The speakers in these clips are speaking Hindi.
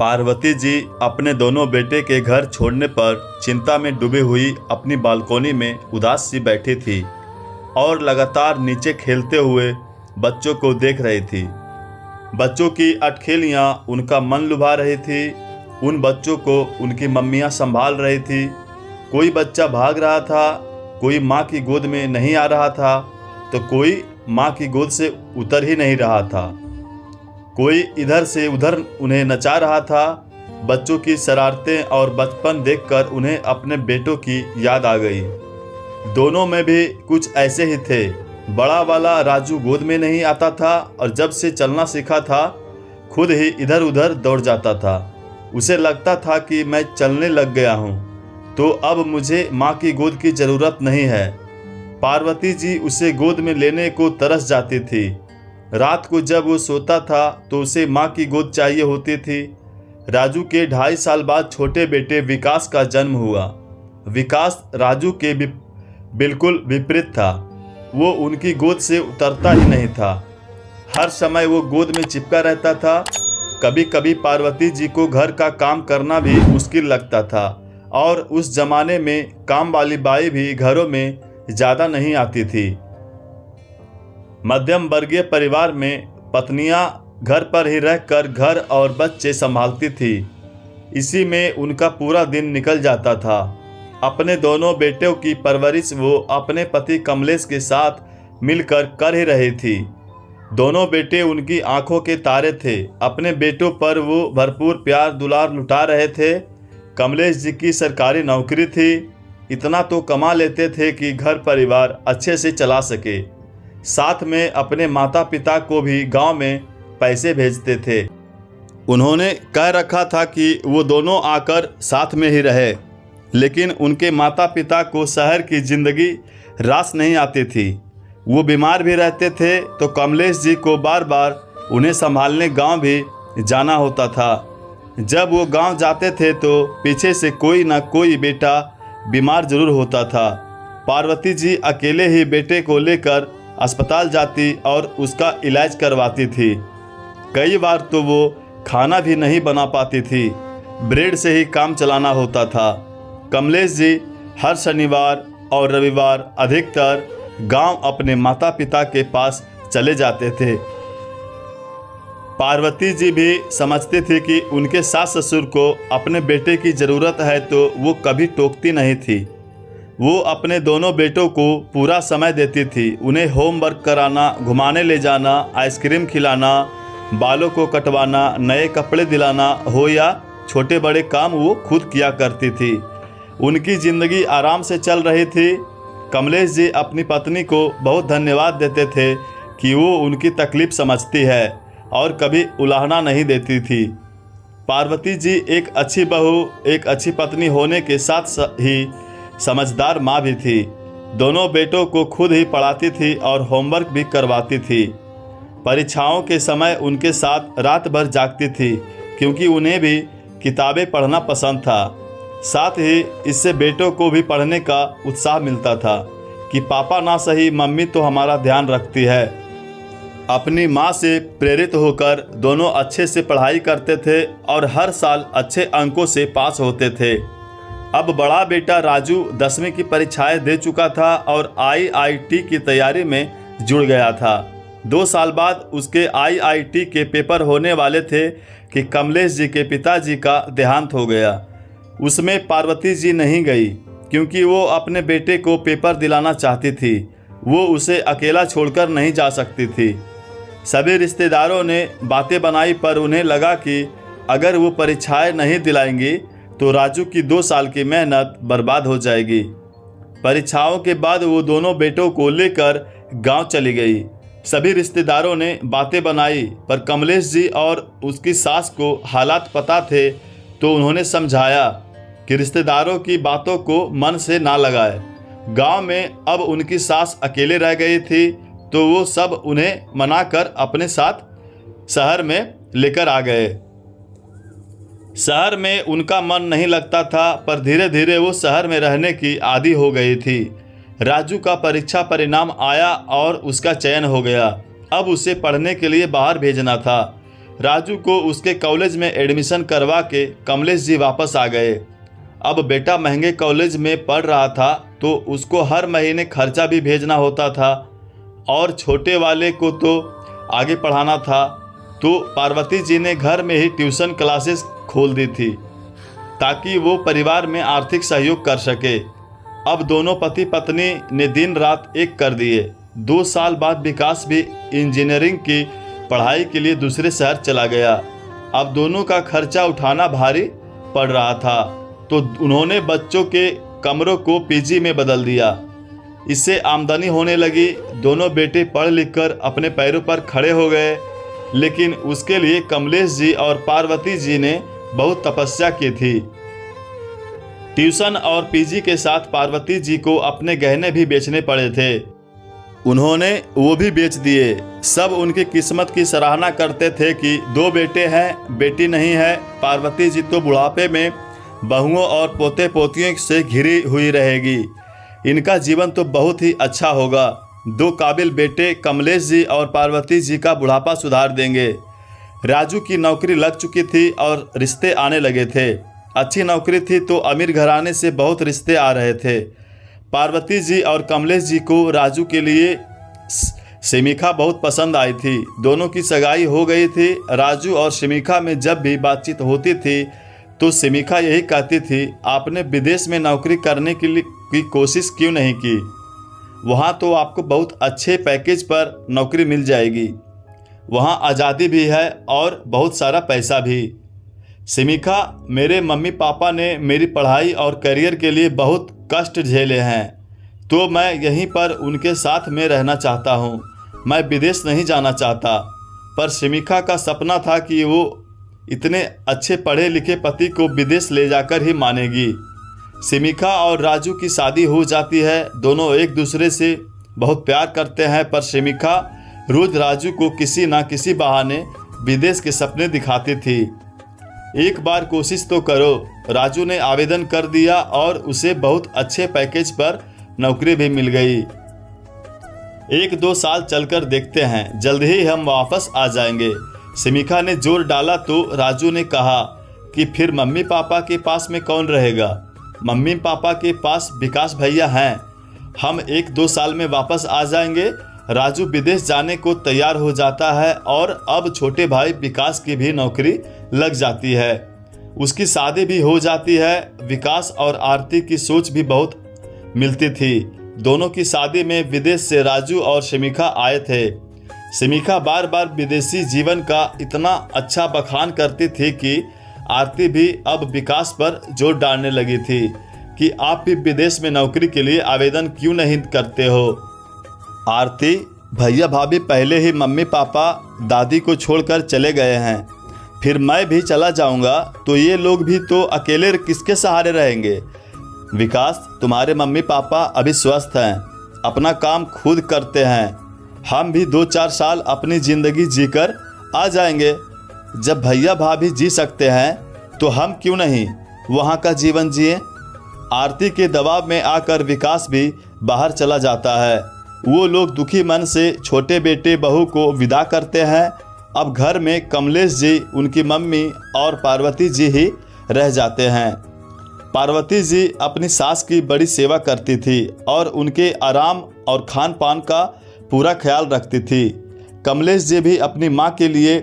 पार्वती जी अपने दोनों बेटे के घर छोड़ने पर चिंता में डूबी हुई अपनी बालकोनी में उदास सी बैठी थी और लगातार नीचे खेलते हुए बच्चों को देख रही थी। बच्चों की अटखेलियाँ उनका मन लुभा रही थी। उन बच्चों को उनकी मम्मियाँ संभाल रही थी। कोई बच्चा भाग रहा था, कोई माँ की गोद में नहीं आ रहा था, तो कोई माँ की गोद से उतर ही नहीं रहा था। कोई इधर से उधर उन्हें नचा रहा था। बच्चों की शरारतें और बचपन देखकर उन्हें अपने बेटों की याद आ गई। दोनों में भी कुछ ऐसे ही थे। बड़ा वाला राजू गोद में नहीं आता था और जब से चलना सीखा था खुद ही इधर उधर दौड़ जाता था। उसे लगता था कि मैं चलने लग गया हूँ तो अब मुझे माँ की गोद की ज़रूरत नहीं है। पार्वती जी उसे गोद में लेने को तरस जाती थी। रात को जब वो सोता था तो उसे माँ की गोद चाहिए होती थी। राजू के 2.5 साल बाद छोटे बेटे विकास का जन्म हुआ। विकास राजू के बिल्कुल विपरीत था। वो उनकी गोद से उतरता ही नहीं था। हर समय वो गोद में चिपका रहता था। कभी कभी पार्वती जी को घर का काम करना भी मुश्किल लगता था और उस जमाने में काम वाली बाई भी घरों में ज़्यादा नहीं आती थी। मध्यम वर्गीय परिवार में पत्नियां घर पर ही रहकर घर और बच्चे संभालती थी। इसी में उनका पूरा दिन निकल जाता था। अपने दोनों बेटों की परवरिश वो अपने पति कमलेश के साथ मिलकर कर ही रही थी। दोनों बेटे उनकी आंखों के तारे थे। अपने बेटों पर वो भरपूर प्यार दुलार लुटा रहे थे। कमलेश जी की सरकारी नौकरी थी। इतना तो कमा लेते थे कि घर परिवार अच्छे से चला सके। साथ में अपने माता पिता को भी गांव में पैसे भेजते थे। उन्होंने कह रखा था कि वो दोनों आकर साथ में ही रहे, लेकिन उनके माता पिता को शहर की ज़िंदगी रास नहीं आती थी। वो बीमार भी रहते थे तो कमलेश जी को बार बार उन्हें संभालने गांव भी जाना होता था। जब वो गांव जाते थे तो पीछे से कोई ना कोई बेटा बीमार जरूर होता था। पार्वती जी अकेले ही बेटे को लेकर अस्पताल जाती और उसका इलाज करवाती थी। कई बार तो वो खाना भी नहीं बना पाती थी, ब्रेड से ही काम चलाना होता था। कमलेश जी हर शनिवार और रविवार अधिकतर गांव अपने माता पिता के पास चले जाते थे। पार्वती जी भी समझती थी कि उनके सास ससुर को अपने बेटे की ज़रूरत है तो वो कभी टोकती नहीं थी। वो अपने दोनों बेटों को पूरा समय देती थी। उन्हें होमवर्क कराना, घुमाने ले जाना, आइसक्रीम खिलाना, बालों को कटवाना, नए कपड़े दिलाना हो या छोटे बड़े काम वो खुद किया करती थी। उनकी ज़िंदगी आराम से चल रही थी। कमलेश जी अपनी पत्नी को बहुत धन्यवाद देते थे कि वो उनकी तकलीफ़ समझती है और कभी उलाहना नहीं देती थी। पार्वती जी एक अच्छी बहू, एक अच्छी पत्नी होने के साथ ही समझदार माँ भी थी। दोनों बेटों को खुद ही पढ़ाती थी और होमवर्क भी करवाती थी। परीक्षाओं के समय उनके साथ रात भर जागती थी क्योंकि उन्हें भी किताबें पढ़ना पसंद था। साथ ही इससे बेटों को भी पढ़ने का उत्साह मिलता था कि पापा ना सही मम्मी तो हमारा ध्यान रखती है। अपनी माँ से प्रेरित होकर दोनों अच्छे से पढ़ाई करते थे और हर साल अच्छे अंकों से पास होते थे। अब बड़ा बेटा राजू 10वीं की परीक्षाएं दे चुका था और IIT की तैयारी में जुड़ गया था। 2 साल बाद उसके IIT के पेपर होने वाले थे कि कमलेश जी के पिताजी का देहांत हो गया। उसमें पार्वती जी नहीं गई क्योंकि वो अपने बेटे को पेपर दिलाना चाहती थी। वो उसे अकेला छोड़कर नहीं जा सकती थी। सभी रिश्तेदारों ने बातें बनाई पर उन्हें लगा कि अगर वो परीक्षाएं नहीं दिलाएंगी तो राजू की 2 साल की मेहनत बर्बाद हो जाएगी। परीक्षाओं के बाद वो दोनों बेटों को लेकर गांव चली गई। सभी रिश्तेदारों ने बातें बनाई पर कमलेश जी और उसकी सास को हालात पता थे तो उन्होंने समझाया कि रिश्तेदारों की बातों को मन से ना लगाए। गांव में अब उनकी सास अकेले रह गई थी तो वो सब उन्हें मनाकर अपने साथ शहर में लेकर आ गए। शहर में उनका मन नहीं लगता था पर धीरे धीरे वो शहर में रहने की आदी हो गई थी। राजू का परीक्षा परिणाम आया और उसका चयन हो गया। अब उसे पढ़ने के लिए बाहर भेजना था। राजू को उसके कॉलेज में एडमिशन करवा के कमलेश जी वापस आ गए। अब बेटा महंगे कॉलेज में पढ़ रहा था तो उसको हर महीने खर्चा भी भेजना होता था और छोटे वाले को तो आगे पढ़ाना था, तो पार्वती जी ने घर में ही ट्यूशन क्लासेस खोल दी थी ताकि वो परिवार में आर्थिक सहयोग कर सके। अब दोनों पति पत्नी ने दिन रात एक कर दिए। 2 साल बाद विकास भी इंजीनियरिंग की पढ़ाई के लिए दूसरे शहर चला गया। अब दोनों का खर्चा उठाना भारी पड़ रहा था, तो उन्होंने बच्चों के कमरों को पीजी में बदल दिया। इससे आमदनी होने लगी। दोनों बेटे पढ़ लिख कर अपने पैरों पर खड़े हो गए, लेकिन उसके लिए कमलेश जी और पार्वती जी ने बहुत तपस्या की थी। ट्यूशन और पीजी के साथ पार्वती जी को अपने गहने भी बेचने पड़े थे। उन्होंने वो भी बेच दिए। सब उनकी किस्मत की सराहना करते थे कि 2 बेटे हैं, बेटी नहीं है। पार्वती जी तो बुढ़ापे में बहुओं और पोते पोतियों से घिरी हुई रहेगी। इनका जीवन तो बहुत ही अच्छा होगा। 2 काबिल बेटे कमलेश जी और पार्वती जी का बुढ़ापा सुधार देंगे। राजू की नौकरी लग चुकी थी और रिश्ते आने लगे थे। अच्छी नौकरी थी तो अमीर घराने से बहुत रिश्ते आ रहे थे। पार्वती जी और कमलेश जी को राजू के लिए शिमिका बहुत पसंद आई थी। दोनों की सगाई हो गई थी। राजू और शिमिका में जब भी बातचीत होती थी तो शिमिका यही कहती थी, आपने विदेश में नौकरी करने की कोशिश क्यों नहीं की? वहाँ तो आपको बहुत अच्छे पैकेज पर नौकरी मिल जाएगी। वहाँ आज़ादी भी है और बहुत सारा पैसा भी। शिमिका, मेरे मम्मी पापा ने मेरी पढ़ाई और करियर के लिए बहुत कष्ट झेले हैं, तो मैं यहीं पर उनके साथ में रहना चाहता हूँ। मैं विदेश नहीं जाना चाहता। पर शिमिका का सपना था कि वो इतने अच्छे पढ़े लिखे पति को विदेश ले जाकर ही मानेगी। शिमिका और राजू की शादी हो जाती है। दोनों एक दूसरे से बहुत प्यार करते हैं, पर शिमिका रोज राजू को किसी ना किसी बहाने विदेश के सपने दिखाती थी। एक बार कोशिश तो करो। राजू ने आवेदन कर दिया और उसे बहुत अच्छे पैकेज पर नौकरी भी मिल गई। 1-2 साल चलकर देखते हैं, जल्द ही हम वापस आ जाएंगे। शिमिका ने जोर डाला तो राजू ने कहा कि फिर मम्मी पापा के पास में कौन रहेगा? मम्मी पापा के पास विकास भैया हैं। हम 1-2 साल में वापस आ जाएंगे। राजू विदेश जाने को तैयार हो जाता है और अब छोटे भाई विकास की भी नौकरी लग जाती है। उसकी शादी भी हो जाती है। विकास और आरती की सोच भी बहुत मिलती थी। दोनों की शादी में विदेश से राजू और शिमिका आए थे। शिमिका बार बार विदेशी जीवन का इतना अच्छा बखान करती थी कि आरती भी अब विकास पर जोर डालने लगी थी कि आप भी विदेश में नौकरी के लिए आवेदन क्यों नहीं करते हो? आरती, भैया भाभी पहले ही मम्मी पापा दादी को छोड़कर चले गए हैं, फिर मैं भी चला जाऊंगा तो ये लोग भी तो अकेले किसके सहारे रहेंगे? विकास, तुम्हारे मम्मी पापा अभी स्वस्थ हैं, अपना काम खुद करते हैं। हम भी 2-4 साल अपनी ज़िंदगी जीकर आ जाएंगे। जब भैया भाभी जी सकते हैं तो हम क्यों नहीं वहाँ का जीवन जिए? आरती के दबाव में आकर विकास भी बाहर चला जाता है। वो लोग दुखी मन से छोटे बेटे बहू को विदा करते हैं। अब घर में कमलेश जी, उनकी मम्मी और पार्वती जी ही रह जाते हैं। पार्वती जी अपनी सास की बड़ी सेवा करती थी और उनके आराम और खान पान का पूरा ख्याल रखती थी। कमलेश जी भी अपनी माँ के लिए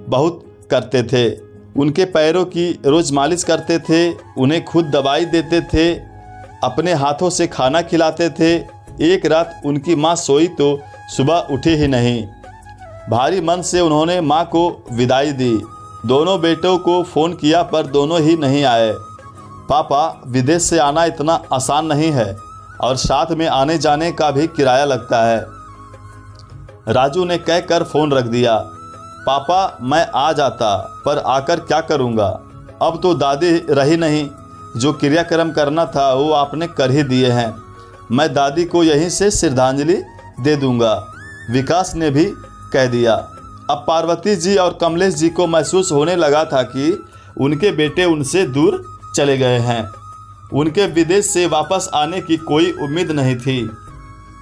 बहुत करते थे। उनके पैरों की रोज़ मालिश करते थे, उन्हें खुद दवाई देते थे, अपने हाथों से खाना खिलाते थे। एक रात उनकी माँ सोई तो सुबह उठी ही नहीं। भारी मन से उन्होंने माँ को विदाई दी। दोनों बेटों को फ़ोन किया पर दोनों ही नहीं आए। पापा, विदेश से आना इतना आसान नहीं है और साथ में आने जाने का भी किराया लगता है। राजू ने कहकर फ़ोन रख दिया। पापा, मैं आ जाता पर आकर क्या करूँगा? अब तो दादी रही नहीं। जो क्रियाक्रम करना था वो आपने कर ही दिए हैं। मैं दादी को यहीं से श्रद्धांजलि दे दूँगा, विकास ने भी कह दिया। अब पार्वती जी और कमलेश जी को महसूस होने लगा था कि उनके बेटे उनसे दूर चले गए हैं। उनके विदेश से वापस आने की कोई उम्मीद नहीं थी।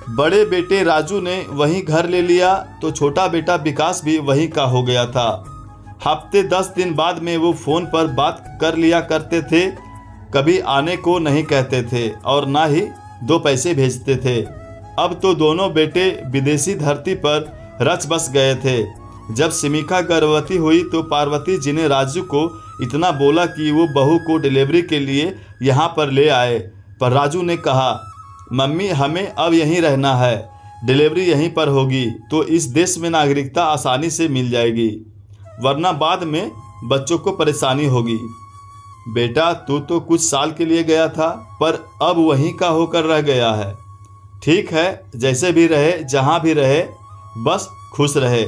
बड़े बेटे राजू ने वहीं घर ले लिया तो छोटा बेटा विकास भी वहीं का हो गया था। हफ्ते 10 दिन बाद में वो फ़ोन पर बात कर लिया करते थे। कभी आने को नहीं कहते थे और ना ही 2 पैसे भेजते थे। अब तो दोनों बेटे विदेशी धरती पर रच बस गए थे। जब सिमिका गर्भवती हुई तो पार्वती जी ने राजू को इतना बोला कि वो बहू को डिलीवरी के लिए यहाँ पर ले आए, पर राजू ने कहा, मम्मी हमें अब यहीं रहना है, डिलीवरी यहीं पर होगी तो इस देश में नागरिकता आसानी से मिल जाएगी, वरना बाद में बच्चों को परेशानी होगी। बेटा तू तो कुछ साल के लिए गया था पर अब वहीं का होकर रह गया है। ठीक है, जैसे भी रहे, जहाँ भी रहे, बस खुश रहे।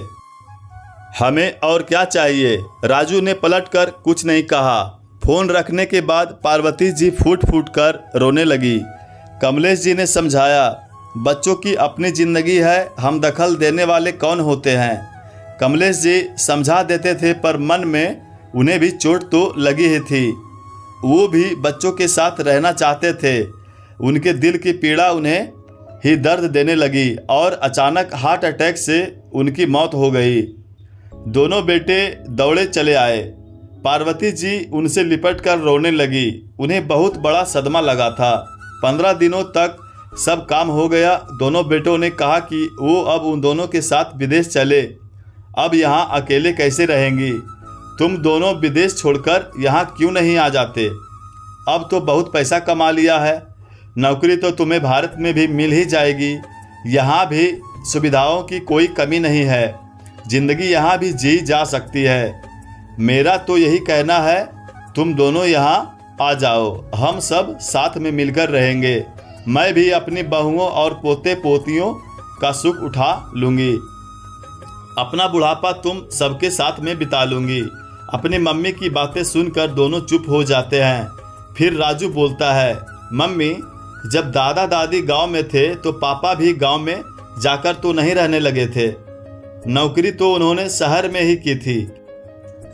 हमें और क्या चाहिए? राजू ने पलटकर कुछ नहीं कहा। फोन रखने के बाद पार्वती जी फूट फूट कर रोने लगी। कमलेश जी ने समझाया, बच्चों की अपनी ज़िंदगी है, हम दखल देने वाले कौन होते हैं। कमलेश जी समझा देते थे पर मन में उन्हें भी चोट तो लगी ही थी। वो भी बच्चों के साथ रहना चाहते थे। उनके दिल की पीड़ा उन्हें ही दर्द देने लगी और अचानक हार्ट अटैक से उनकी मौत हो गई। दोनों बेटे दौड़े चले आए। पार्वती जी उनसे लिपट कर रोने लगी। उन्हें बहुत बड़ा सदमा लगा था। 15 दिनों तक सब काम हो गया। दोनों बेटों ने कहा कि वो अब उन दोनों के साथ विदेश चले। अब यहाँ अकेले कैसे रहेंगी? तुम दोनों विदेश छोड़कर यहाँ क्यों नहीं आ जाते? अब तो बहुत पैसा कमा लिया है, नौकरी तो तुम्हें भारत में भी मिल ही जाएगी। यहाँ भी सुविधाओं की कोई कमी नहीं है, ज़िंदगी यहाँ भी जी जा सकती है। मेरा तो यही कहना है, तुम दोनों यहाँ आ जाओ, हम सब साथ में मिलकर रहेंगे। मैं भी अपनी बहुओं और पोते पोतियों का सुख उठा लूँगी। अपना बुढ़ापा तुम सबके साथ में बिता लूँगी। अपनी मम्मी की बातें सुनकर दोनों चुप हो जाते हैं। फिर राजू बोलता है, मम्मी जब दादा दादी गांव में थे तो पापा भी गांव में जाकर तो नहीं रहने लगे थे, नौकरी तो उन्होंने शहर में ही की थी।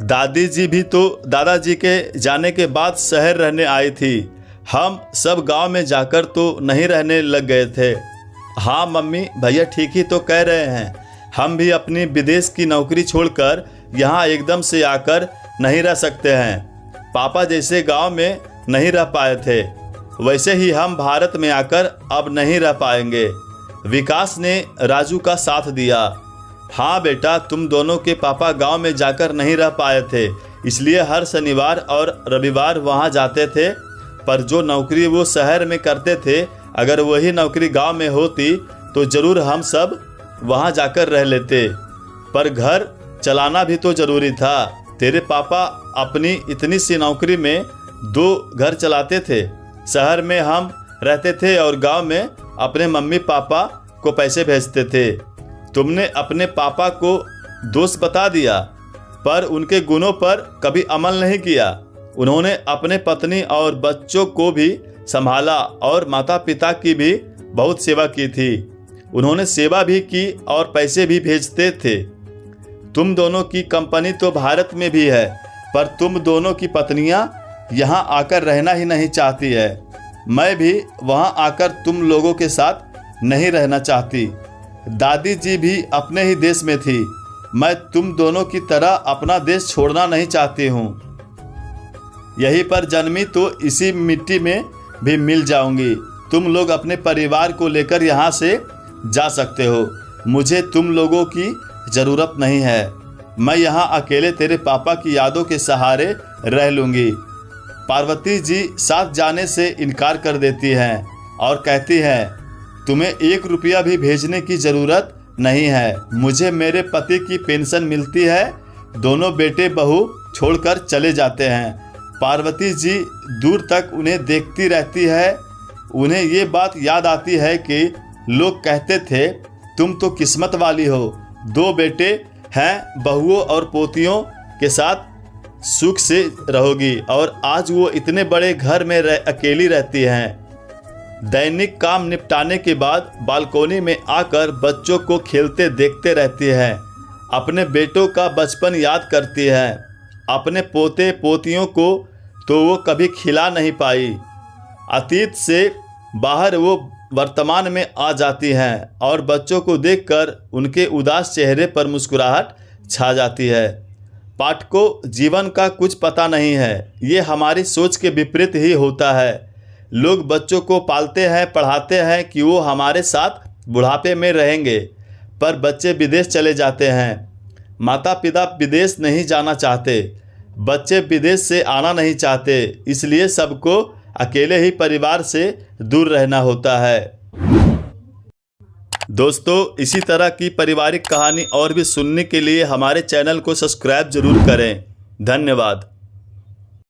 दादी जी भी तो दादाजी के जाने के बाद शहर रहने आई थी। हम सब गांव में जाकर तो नहीं रहने लग गए थे। हाँ मम्मी, भैया ठीक ही तो कह रहे हैं। हम भी अपनी विदेश की नौकरी छोड़कर यहाँ एकदम से आकर नहीं रह सकते हैं। पापा जैसे गांव में नहीं रह पाए थे, वैसे ही हम भारत में आकर अब नहीं रह पाएंगे। विकास ने राजू का साथ दिया। हाँ बेटा, तुम दोनों के पापा गांव में जाकर नहीं रह पाए थे, इसलिए हर शनिवार और रविवार वहां जाते थे। पर जो नौकरी वो शहर में करते थे, अगर वही नौकरी गांव में होती तो ज़रूर हम सब वहां जाकर रह लेते। पर घर चलाना भी तो ज़रूरी था। तेरे पापा अपनी इतनी सी नौकरी में 2 घर चलाते थे। शहर में हम रहते थे और गांव में अपने मम्मी पापा को पैसे भेजते थे। तुमने अपने पापा को दोस्त बता दिया, पर उनके गुणों पर कभी अमल नहीं किया। उन्होंने अपने पत्नी और बच्चों को भी संभाला और माता पिता की भी बहुत सेवा की थी। उन्होंने सेवा भी की और पैसे भी भेजते थे। तुम दोनों की कंपनी तो भारत में भी है, पर तुम दोनों की पत्नियां यहाँ आकर रहना ही नहीं चाहती है। मैं भी वहाँ आकर तुम लोगों के साथ नहीं रहना चाहती। दादी जी भी अपने ही देश में थी। मैं तुम दोनों की तरह अपना देश छोड़ना नहीं चाहती हूँ। यहीं पर जन्मी तो इसी मिट्टी में भी मिल जाऊंगी। तुम लोग अपने परिवार को लेकर यहाँ से जा सकते हो। मुझे तुम लोगों की ज़रूरत नहीं है। मैं यहाँ अकेले तेरे पापा की यादों के सहारे रह लूँगी। पार्वती जी साथ जाने से इनकार कर देती हैं और कहती हैं, तुम्हें 1 रुपया भी भेजने की ज़रूरत नहीं है। मुझे मेरे पति की पेंशन मिलती है। दोनों बेटे बहू छोड़कर चले जाते हैं। पार्वती जी दूर तक उन्हें देखती रहती है। उन्हें ये बात याद आती है कि लोग कहते थे, तुम तो किस्मत वाली हो, 2 बेटे हैं, बहुओं और पोतियों के साथ सुख से रहोगी। और आज वो इतने बड़े घर में अकेली रहती हैं। दैनिक काम निपटाने के बाद बालकोनी में आकर बच्चों को खेलते देखते रहती है। अपने बेटों का बचपन याद करती है। अपने पोते पोतियों को तो वो कभी खिला नहीं पाई। अतीत से बाहर वो वर्तमान में आ जाती हैं और बच्चों को देखकर उनके उदास चेहरे पर मुस्कुराहट छा जाती है। पाठकों, जीवन का कुछ पता नहीं है। ये हमारी सोच के विपरीत ही होता है। लोग बच्चों को पालते हैं, पढ़ाते हैं कि वो हमारे साथ बुढ़ापे में रहेंगे, पर बच्चे विदेश चले जाते हैं। माता पिता विदेश नहीं जाना चाहते, बच्चे विदेश से आना नहीं चाहते, इसलिए सबको अकेले ही परिवार से दूर रहना होता है। दोस्तों, इसी तरह की पारिवारिक कहानी और भी सुनने के लिए हमारे चैनल को सब्सक्राइब जरूर करें। धन्यवाद।